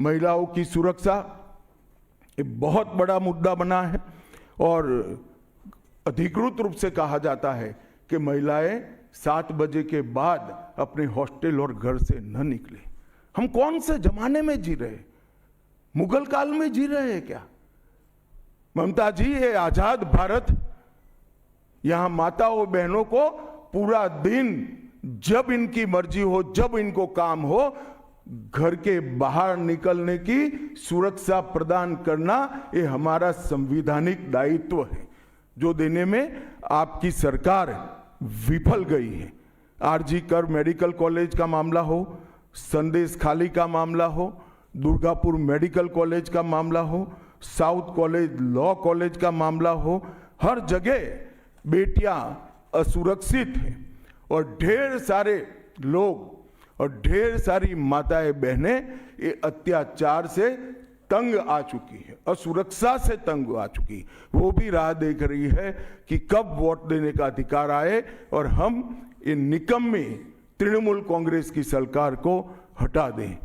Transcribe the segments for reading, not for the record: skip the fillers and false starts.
महिलाओं की सुरक्षा एक बहुत बड़ा मुद्दा बना है और अधिकृत रूप से कहा जाता है कि महिलाएं 7 बजे के बाद अपने हॉस्टल और घर से न निकले। हम कौन से जमाने में जी रहे? मुगल काल में जी रहे हैं क्या? ममता जी, ये आजाद भारत, यहां माताओं बहनों को पूरा दिन जब इनकी मर्जी हो, जब इनको काम हो, घर के बाहर निकलने की सुरक्षा प्रदान करना ये हमारा संवैधानिक दायित्व है, जो देने में आपकी सरकार विफल गई है। आरजी कर मेडिकल कॉलेज का मामला हो, संदेश खाली का मामला हो, दुर्गापुर मेडिकल कॉलेज का मामला हो, साउथ कॉलेज लॉ कॉलेज का मामला हो, हर जगह बेटियां असुरक्षित हैं और ढेर सारे लोग और ढेर सारी माताएं बहनें ये अत्याचार से तंग आ चुकी है, असुरक्षा से तंग आ चुकी। वो भी राह देख रही है कि कब वोट देने का अधिकार आए और हम ये निकम्मी तृणमूल कांग्रेस की सरकार को हटा दें।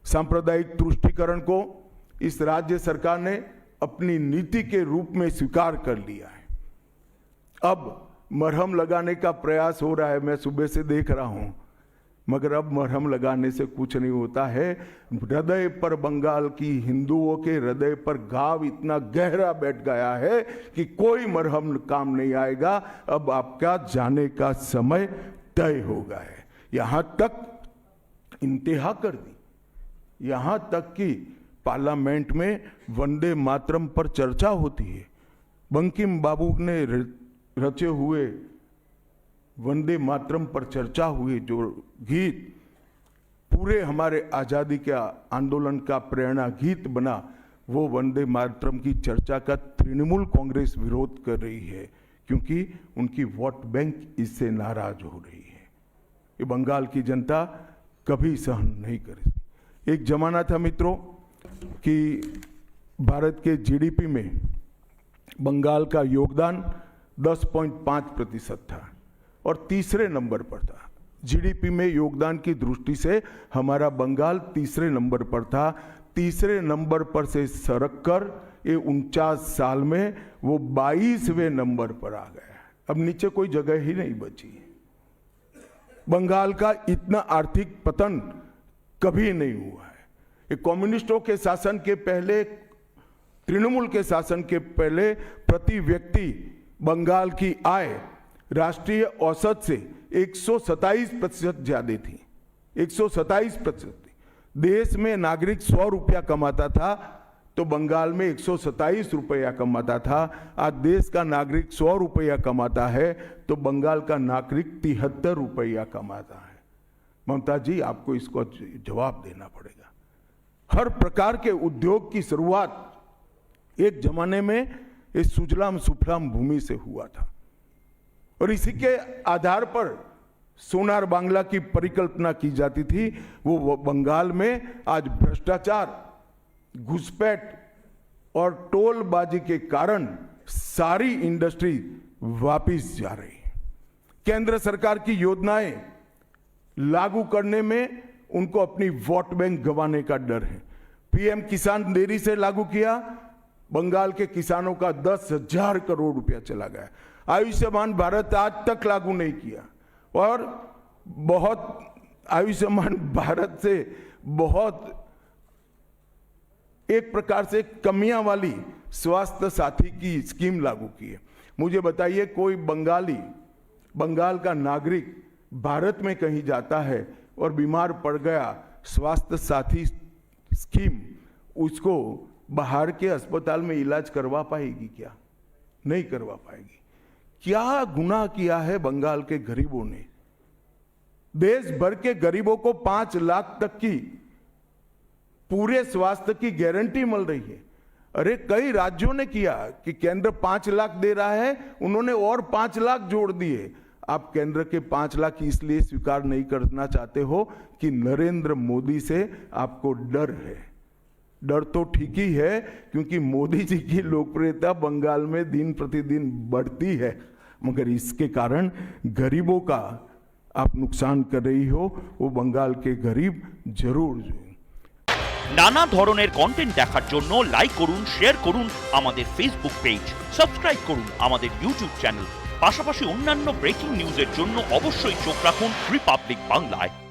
सांप्रदायिक तुष्टीकरण को इस राज्य सरकार ने अपनी नीति के रूप में स्वीकार कर लिया है। अब मरहम लगाने का प्रयास हो रहा है, मैं सुबह से देख रहा हूं, मगर अब मरहम लगाने से कुछ नहीं होता है। हृदय पर, बंगाल की हिंदुओं के हृदय पर घाव इतना गहरा बैठ गया है कि कोई मरहम काम नहीं आएगा। अब आपका जाने का समय तय हो गया है। यहां तक इंतहा कर दी, यहां तक कि पार्लियामेंट में वंदे मातरम पर चर्चा होती है। बंकिम बाबू ने रचे हुए वंदे मातरम पर चर्चा हुई, जो गीत पूरे हमारे आज़ादी के आंदोलन का प्रेरणा गीत बना, वो वंदे मातरम की चर्चा का तृणमूल कांग्रेस विरोध कर रही है, क्योंकि उनकी वोट बैंक इससे नाराज हो रही है। ये बंगाल की जनता कभी सहन नहीं करेगी। एक जमाना था मित्रों कि भारत के जीडीपी में बंगाल का योगदान 10.5% था और तीसरे नंबर पर था। जीडीपी में योगदान की दृष्टि से हमारा बंगाल तीसरे नंबर पर था। तीसरे नंबर पर से सरक कर ये 49 साल में वो 22वें नंबर पर आ गया। अब नीचे कोई जगह ही नहीं बची। बंगाल का इतना आर्थिक पतन कभी नहीं हुआ है। ये कम्युनिस्टों के शासन के पहले, तृणमूल के शासन के पहले प्रति व्यक्ति बंगाल की आय राष्ट्रीय औसत से 127% ज्यादा थी। 127%। देश में नागरिक 100 रुपया कमाता था तो बंगाल में 127 रुपया कमाता था। आज देश का नागरिक 100 रुपया कमाता है तो बंगाल का नागरिक 73 रुपया कमाता है। ममता जी, आपको इसको जवाब देना पड़ेगा। हर प्रकार के उद्योग की शुरुआत एक जमाने में इस सुजलाम सुफलाम भूमि से हुआ था और इसी के आधार पर सोनार बांग्ला की परिकल्पना की जाती थी। वो बंगाल में आज भ्रष्टाचार, घुसपैठ और टोलबाजी के कारण सारी इंडस्ट्री वापिस जा रही है। केंद्र सरकार की योजनाएं लागू करने में उनको अपनी वोट बैंक गंवाने का डर है। पीएम किसान देरी से लागू किया, बंगाल के किसानों का 10,000 करोड़ रुपया चला गया। आयुष्मान भारत आज तक लागू नहीं किया और बहुत आयुष्मान भारत से बहुत एक प्रकार से कमियां वाली स्वास्थ्य साथी की स्कीम लागू की है। मुझे बताइए, कोई बंगाल का नागरिक भारत में कहीं जाता है और बीमार पड़ गया, स्वास्थ्य साथी स्कीम उसको बाहर के अस्पताल में इलाज करवा पाएगी क्या? नहीं करवा पाएगी। क्या गुनाह किया है बंगाल के गरीबों ने? देश भर के गरीबों को 5 लाख तक की पूरे स्वास्थ्य की गारंटी मिल रही है। अरे कई राज्यों ने किया कि केंद्र 5 लाख दे रहा है, उन्होंने और 5 लाख जोड़ दिए। आप केंद्र के 5 लाख इसलिए स्वीकार नहीं करना चाहते हो कि नरेंद्र मोदी से आपको डर है। डर तो ठीक ही है, क्योंकि मोदी जी की लोकप्रियता बंगाल में दिन प्रतिदिन बढ़ती है, मगर इसके कारण गरीबों का आप नुकसान कर रही हो। वो बंगाल के गरीब जरूर নানা ধরনের কন্টেন্ট দেখার জন্য লাইক করুন, শেয়ার করুন আমাদের ফেসবুক পেজ, সাবস্ক্রাইব করুন আমাদের ইউটিউব চ্যানেল। পাশাপাশি অন্যান্য ব্রেকিং নিউজের জন্য অবশ্যই চোখ রাখুন রিপাবলিক বাংলায়।